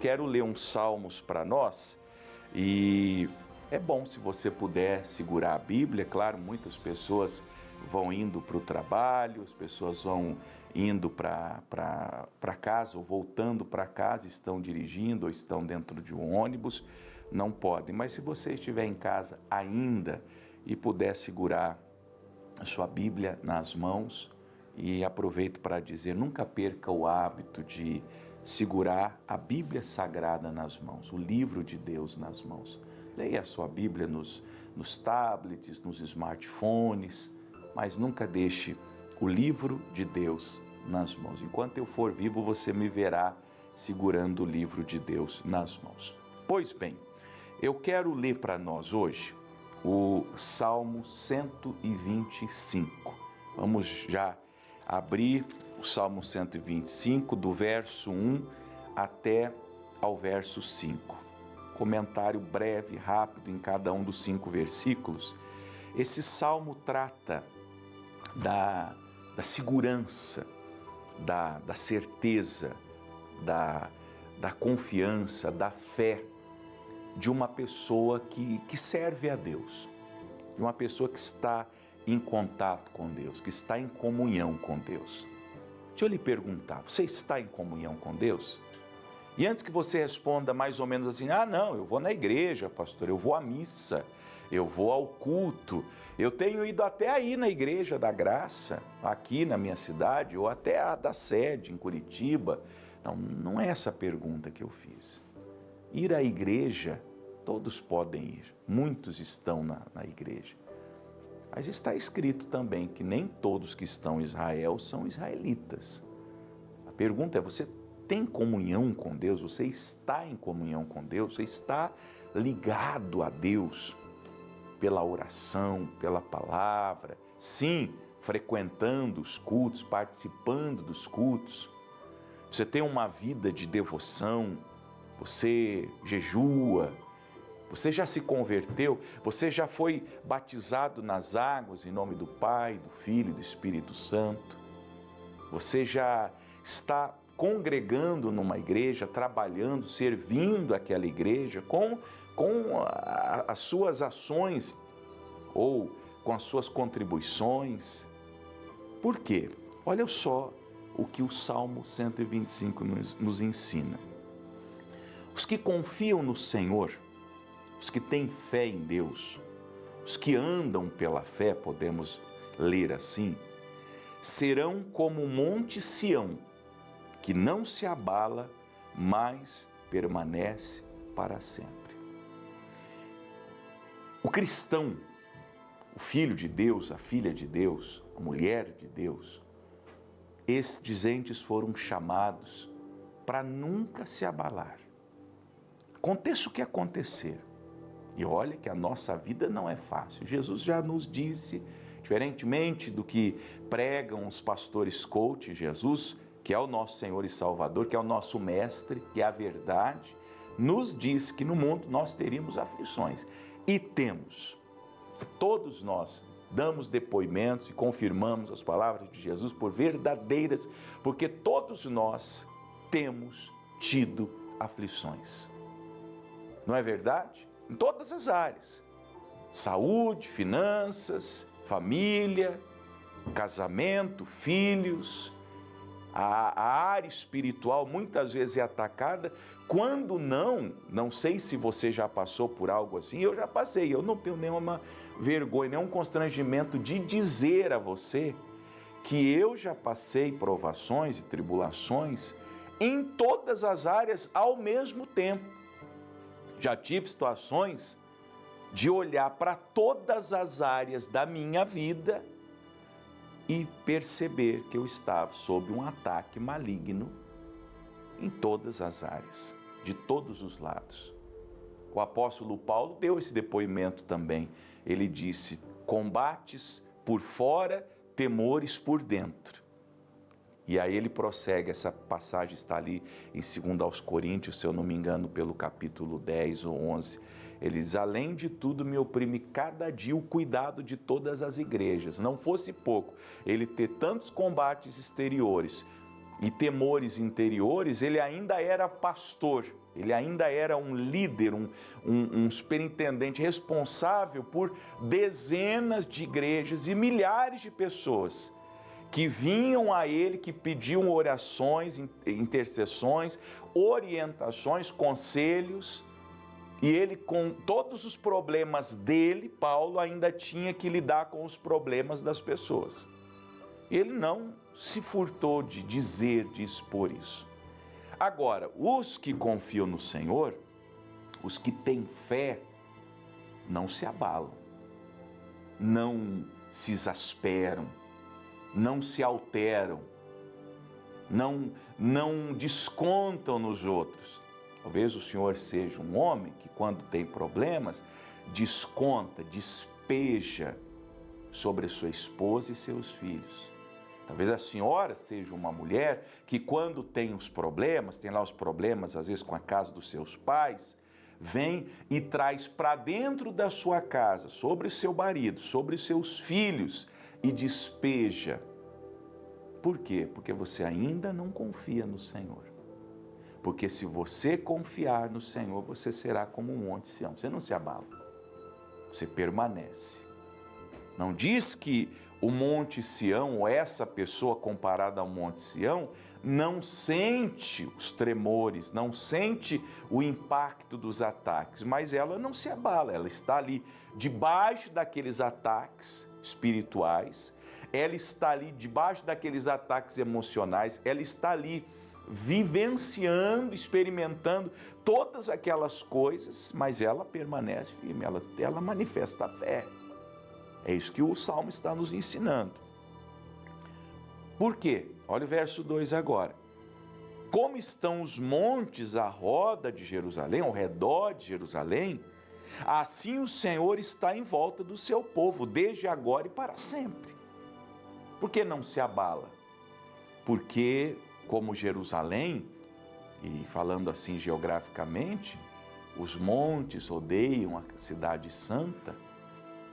quero ler uns salmos para nós e é bom se você puder segurar a Bíblia. Claro, muitas pessoas vão indo para o trabalho, as pessoas vão indo para casa ou voltando para casa, estão dirigindo ou estão dentro de um ônibus, não podem. Mas se você estiver em casa ainda e puder segurar a sua Bíblia nas mãos, e aproveito para dizer, nunca perca o hábito de segurar a Bíblia Sagrada nas mãos, o livro de Deus nas mãos. Leia a sua Bíblia nos tablets, nos smartphones, mas nunca deixe o livro de Deus nas mãos. Enquanto eu for vivo, você me verá segurando o livro de Deus nas mãos. Pois bem, eu quero ler para nós hoje o Salmo 125. Vamos já abrir o Salmo 125, do verso 1 até ao verso 5. Comentário breve, rápido em cada um dos 5 versículos. Esse salmo trata da segurança, da certeza, da confiança, da fé de uma pessoa que serve a Deus, de uma pessoa que está em contato com Deus, que está em comunhão com Deus. Deixa eu lhe perguntar, você está em comunhão com Deus? E antes que você responda mais ou menos assim, não, eu vou na igreja, pastor, eu vou à missa, eu vou ao culto, eu tenho ido até aí na Igreja da Graça, aqui na minha cidade, ou até a da sede, em Curitiba. Não é essa a pergunta que eu fiz. Ir à igreja, todos podem ir, muitos estão na igreja. Mas está escrito também que nem todos que estão em Israel são israelitas. A pergunta é, você tem comunhão com Deus? Você está em comunhão com Deus? Você está ligado a Deus pela oração, pela palavra? Sim, frequentando os cultos, participando dos cultos. Você tem uma vida de devoção, você jejua, você já se converteu, você já foi batizado nas águas em nome do Pai, do Filho e do Espírito Santo. Você já está congregando numa igreja, trabalhando, servindo aquela igreja com as suas ações ou com as suas contribuições. Por quê? Olha só o que o Salmo 125 nos ensina. Os que confiam no Senhor, os que têm fé em Deus, os que andam pela fé, podemos ler assim, serão como o monte Sião, que não se abala, mas permanece para sempre. O cristão, o filho de Deus, a filha de Deus, a mulher de Deus, estes entes foram chamados para nunca se abalar. Aconteça o que acontecer. E olha que a nossa vida não é fácil. Jesus já nos disse, diferentemente do que pregam os pastores coach, Jesus, que é o nosso Senhor e Salvador, que é o nosso Mestre, que é a verdade, nos diz que no mundo nós teríamos aflições. E temos. Todos nós damos depoimentos e confirmamos as palavras de Jesus por verdadeiras, porque todos nós temos tido aflições. Não é verdade? Em todas as áreas. Saúde, finanças, família, casamento, filhos. A área espiritual muitas vezes é atacada. Quando não sei se você já passou por algo assim, eu já passei. Eu não tenho nenhuma vergonha, nenhum constrangimento de dizer a você que eu já passei provações e tribulações em todas as áreas ao mesmo tempo. Já tive situações de olhar para todas as áreas da minha vida e perceber que eu estava sob um ataque maligno em todas as áreas, de todos os lados. O apóstolo Paulo deu esse depoimento também. Ele disse, combates por fora, temores por dentro. E aí ele prossegue, essa passagem está ali em 2 Coríntios, se eu não me engano, pelo capítulo 10 ou 11. Ele diz, além de tudo me oprime cada dia o cuidado de todas as igrejas. Não fosse pouco ele ter tantos combates exteriores e temores interiores, ele ainda era pastor Ele ainda era um líder, um superintendente responsável por dezenas de igrejas e milhares de pessoas que vinham a ele, que pediam orações, intercessões, orientações, conselhos. E ele, com todos os problemas dele, Paulo ainda tinha que lidar com os problemas das pessoas. Ele não se furtou de dizer, de expor isso. Agora, os que confiam no Senhor, os que têm fé, não se abalam, não se exasperam, não se alteram, não descontam nos outros. Talvez o senhor seja um homem que, quando tem problemas, desconta, despeja sobre sua esposa e seus filhos. Talvez a senhora seja uma mulher que, quando tem os problemas, tem lá os problemas, às vezes com a casa dos seus pais, vem e traz para dentro da sua casa, sobre o seu marido, sobre os seus filhos, e despeja. Por quê? Porque você ainda não confia no Senhor. Porque se você confiar no Senhor, você será como um monte Sião. Você não se abala, você permanece. Não diz que o monte Sião, ou essa pessoa comparada ao monte Sião, não sente os tremores, não sente o impacto dos ataques, mas ela não se abala, ela está ali debaixo daqueles ataques espirituais, ela está ali debaixo daqueles ataques emocionais, ela está ali vivenciando, experimentando todas aquelas coisas, mas ela permanece firme, ela manifesta a fé. É isso que o Salmo está nos ensinando. Por quê? Olha o verso 2 agora. Como estão os montes à roda de Jerusalém, ao redor de Jerusalém, assim o Senhor está em volta do seu povo, desde agora e para sempre. Por que não se abala? Porque, como Jerusalém, e falando assim geograficamente, os montes rodeiam a cidade santa,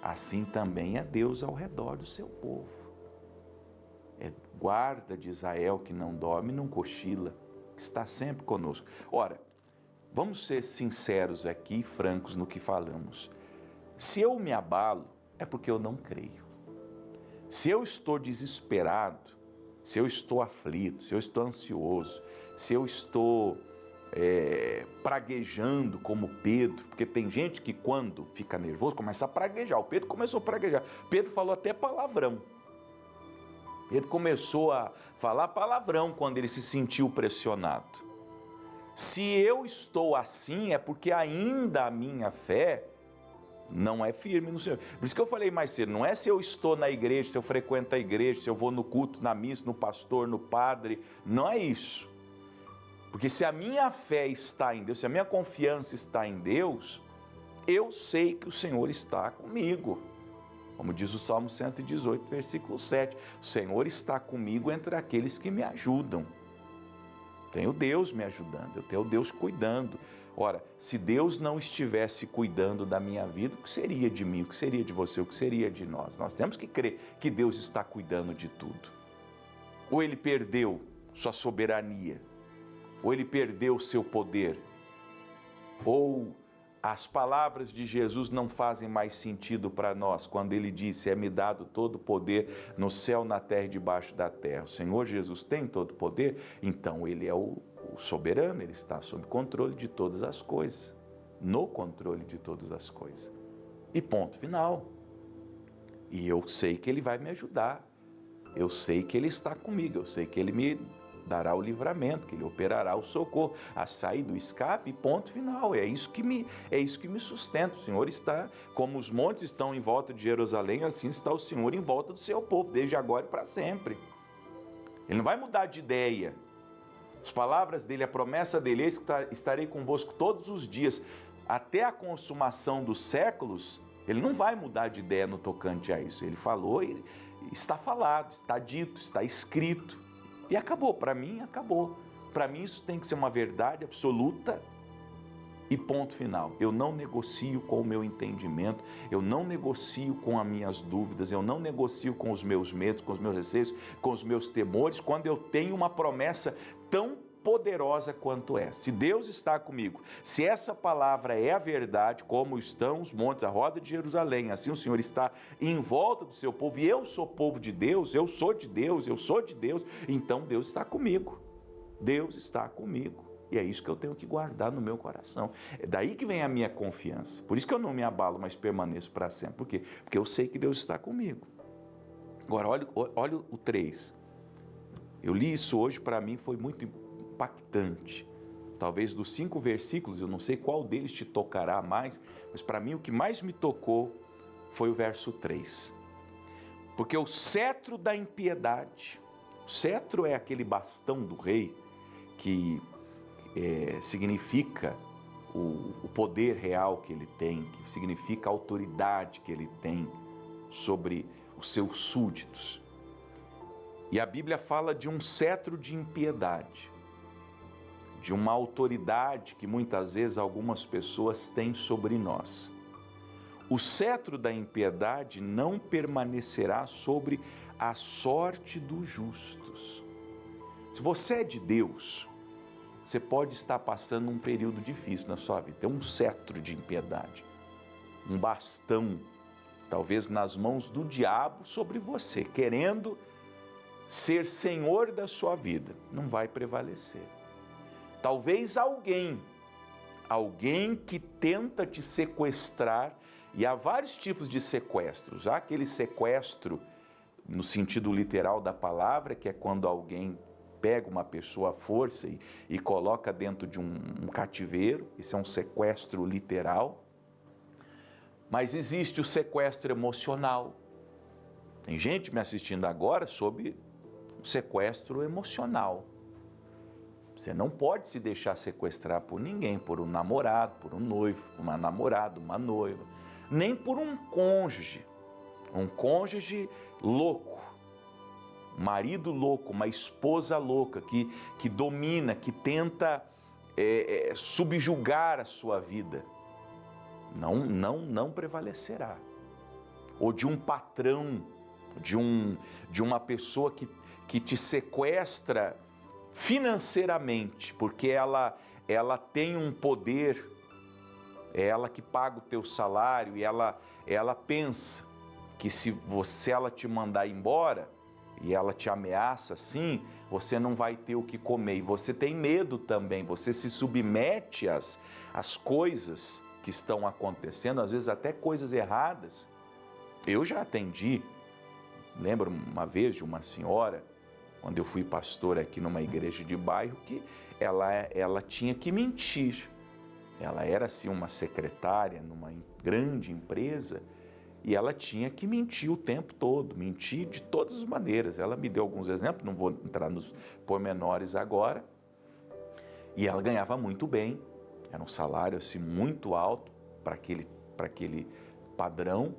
assim também é Deus ao redor do seu povo. É guarda de Israel que não dorme, não cochila, que está sempre conosco. Ora, vamos ser sinceros aqui, francos no que falamos. Se eu me abalo, é porque eu não creio. Se eu estou desesperado, se eu estou aflito, se eu estou ansioso, se eu estou praguejando como Pedro, porque tem gente que quando fica nervoso começa a praguejar. O Pedro começou a praguejar. Pedro falou até palavrão. Pedro começou a falar palavrão quando ele se sentiu pressionado. Se eu estou assim, é porque ainda a minha fé não é firme no Senhor. Por isso que eu falei mais cedo, não é se eu estou na igreja, se eu frequento a igreja, se eu vou no culto, na missa, no pastor, no padre, não é isso. Porque se a minha fé está em Deus, se a minha confiança está em Deus, eu sei que o Senhor está comigo. Como diz o Salmo 118, versículo 7, o Senhor está comigo entre aqueles que me ajudam. Tenho Deus me ajudando, eu tenho Deus cuidando. Ora, se Deus não estivesse cuidando da minha vida, o que seria de mim, o que seria de você, o que seria de nós? Nós temos que crer que Deus está cuidando de tudo. Ou Ele perdeu sua soberania, ou Ele perdeu o seu poder, ou as palavras de Jesus não fazem mais sentido para nós, quando Ele disse, é-me dado todo o poder no céu, na terra e debaixo da terra. O Senhor Jesus tem todo o poder, então Ele é o soberano, Ele está sob controle de todas as coisas, no controle de todas as coisas. E ponto final. E eu sei que Ele vai me ajudar, eu sei que Ele está comigo, eu sei que Ele me dará o livramento, que Ele operará o socorro, a saída, o escape, ponto final. É isso que me sustenta. O Senhor está, como os montes estão em volta de Jerusalém, assim está o Senhor em volta do seu povo, desde agora e para sempre. Ele não vai mudar de ideia. As palavras dele, a promessa dele, eis que estarei convosco todos os dias, até a consumação dos séculos. Ele não vai mudar de ideia no tocante a isso. Ele falou e está falado, está dito, está escrito. E acabou, para mim acabou. Para mim isso tem que ser uma verdade absoluta e ponto final. Eu não negocio com o meu entendimento, eu não negocio com as minhas dúvidas, eu não negocio com os meus medos, com os meus receios, com os meus temores, quando eu tenho uma promessa tão poderosa quanto essa. Se Deus está comigo, se essa palavra é a verdade, como estão os montes, a roda de Jerusalém, assim o Senhor está em volta do seu povo, e eu sou povo de Deus, eu sou de Deus, eu sou de Deus, então Deus está comigo. Deus está comigo. E é isso que eu tenho que guardar no meu coração. É daí que vem a minha confiança. Por isso que eu não me abalo, mas permaneço para sempre. Por quê? Porque eu sei que Deus está comigo. Agora, olha o 3. Eu li isso hoje, para mim foi muito impactante. Talvez dos 5 versículos, eu não sei qual deles te tocará mais, mas para mim o que mais me tocou foi o verso 3. Porque o cetro da impiedade, o cetro é aquele bastão do rei que significa o poder real que ele tem, que significa a autoridade que ele tem sobre os seus súditos. E a Bíblia fala de um cetro de impiedade, de uma autoridade que muitas vezes algumas pessoas têm sobre nós. O cetro da impiedade não permanecerá sobre a sorte dos justos. Se você é de Deus, você pode estar passando um período difícil na sua vida. Tem um cetro de impiedade, um bastão, talvez nas mãos do diabo sobre você, querendo ser senhor da sua vida. Não vai prevalecer. Talvez alguém que tenta te sequestrar, e há vários tipos de sequestros. Há aquele sequestro no sentido literal da palavra, que é quando alguém pega uma pessoa à força e coloca dentro de um cativeiro. Isso é um sequestro literal. Mas existe o sequestro emocional. Tem gente me assistindo agora sobre o sequestro emocional. Você não pode se deixar sequestrar por ninguém, por um namorado, por um noivo, uma namorada, uma noiva, nem por um cônjuge louco, um marido louco, uma esposa louca que domina, que tenta subjugar a sua vida. Não prevalecerá. Ou de um patrão, de uma pessoa que te sequestra financeiramente, porque ela tem um poder, é ela que paga o teu salário, e ela pensa que se ela te mandar embora, e ela te ameaça assim, você não vai ter o que comer, e você tem medo também, você se submete às coisas que estão acontecendo, às vezes até coisas erradas. Eu já atendi, lembro uma vez de uma senhora, quando eu fui pastor aqui numa igreja de bairro, que ela tinha que mentir. Ela era assim uma secretária numa grande empresa e ela tinha que mentir o tempo todo, mentir de todas as maneiras. Ela me deu alguns exemplos, não vou entrar nos pormenores agora. E ela ganhava muito bem, era um salário assim muito alto para aquele padrão,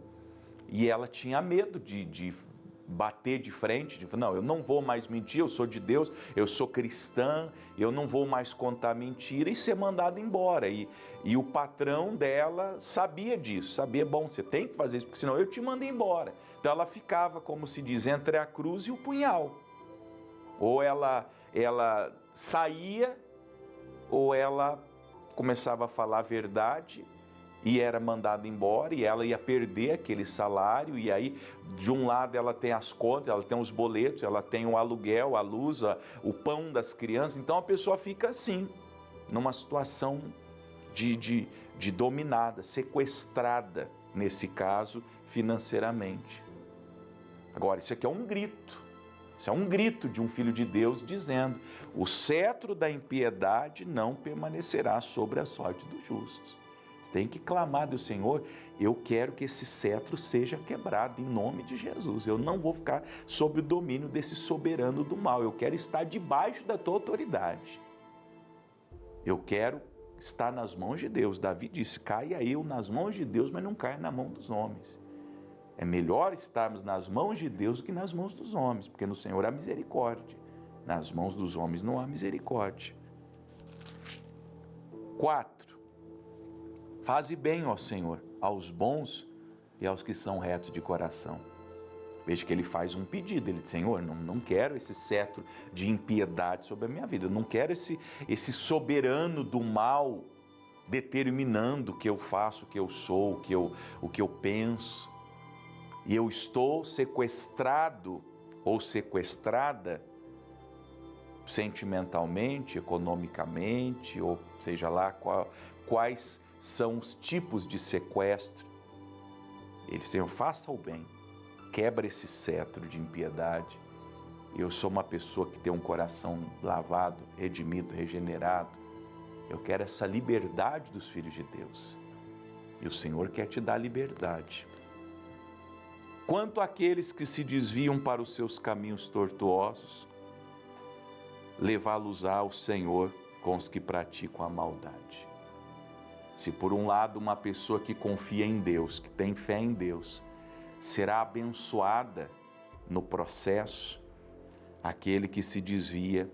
e ela tinha medo de bater de frente, não, eu não vou mais mentir, eu sou de Deus, eu sou cristã, eu não vou mais contar mentira, e ser mandada embora. E o patrão dela sabia disso, sabia, bom, você tem que fazer isso, porque senão eu te mando embora. Então ela ficava, como se diz, entre a cruz e o punhal. Ou ela saía, ou ela começava a falar a verdade, e era mandada embora, e ela ia perder aquele salário. E aí, de um lado ela tem as contas, ela tem os boletos, ela tem o aluguel, a luz, o pão das crianças. Então a pessoa fica assim, numa situação de dominada, sequestrada, nesse caso, financeiramente. Agora, isso aqui é um grito. Isso é um grito de um filho de Deus dizendo: o cetro da impiedade não permanecerá sobre a sorte dos justos. Tem que clamar do Senhor: eu quero que esse cetro seja quebrado em nome de Jesus. Eu não vou ficar sob o domínio desse soberano do mal. Eu quero estar debaixo da tua autoridade. Eu quero estar nas mãos de Deus. Davi disse: caia eu nas mãos de Deus, mas não caia na mão dos homens. É melhor estarmos nas mãos de Deus do que nas mãos dos homens, porque no Senhor há misericórdia. Nas mãos dos homens não há misericórdia. 4. Faze bem, ó Senhor, aos bons e aos que são retos de coração. Veja que ele faz um pedido, ele diz, Senhor, não quero esse cetro de impiedade sobre a minha vida, eu não quero esse soberano do mal determinando o que eu faço, o que eu sou, o que eu penso. E eu estou sequestrado ou sequestrada sentimentalmente, economicamente, ou seja lá quais são os tipos de sequestro. Ele, Senhor, faça o bem, quebra esse cetro de impiedade. Eu sou uma pessoa que tem um coração lavado, redimido, regenerado. Eu quero essa liberdade dos filhos de Deus. E o Senhor quer te dar liberdade. Quanto àqueles que se desviam para os seus caminhos tortuosos, levá-los ao Senhor com os que praticam a maldade. Se por um lado uma pessoa que confia em Deus, que tem fé em Deus, será abençoada no processo, aquele que se desvia,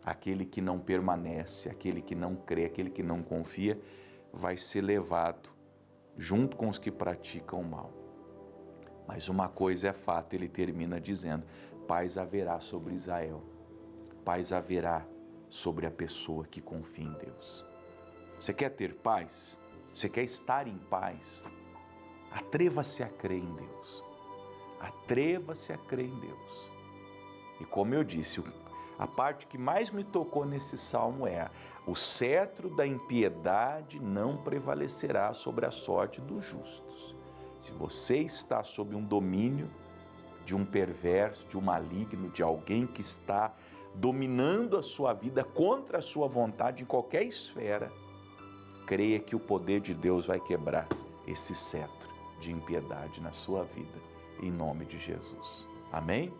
aquele que não permanece, aquele que não crê, aquele que não confia, vai ser levado junto com os que praticam o mal. Mas uma coisa é fato, ele termina dizendo, paz haverá sobre Israel, paz haverá sobre a pessoa que confia em Deus. Você quer ter paz? Você quer estar em paz? Atreva-se a crer em Deus. Atreva-se a crer em Deus. E como eu disse, a parte que mais me tocou nesse salmo é: o cetro da impiedade não prevalecerá sobre a sorte dos justos. Se você está sob um domínio de um perverso, de um maligno, de alguém que está dominando a sua vida contra a sua vontade em qualquer esfera, creia que o poder de Deus vai quebrar esse cetro de impiedade na sua vida, em nome de Jesus. Amém?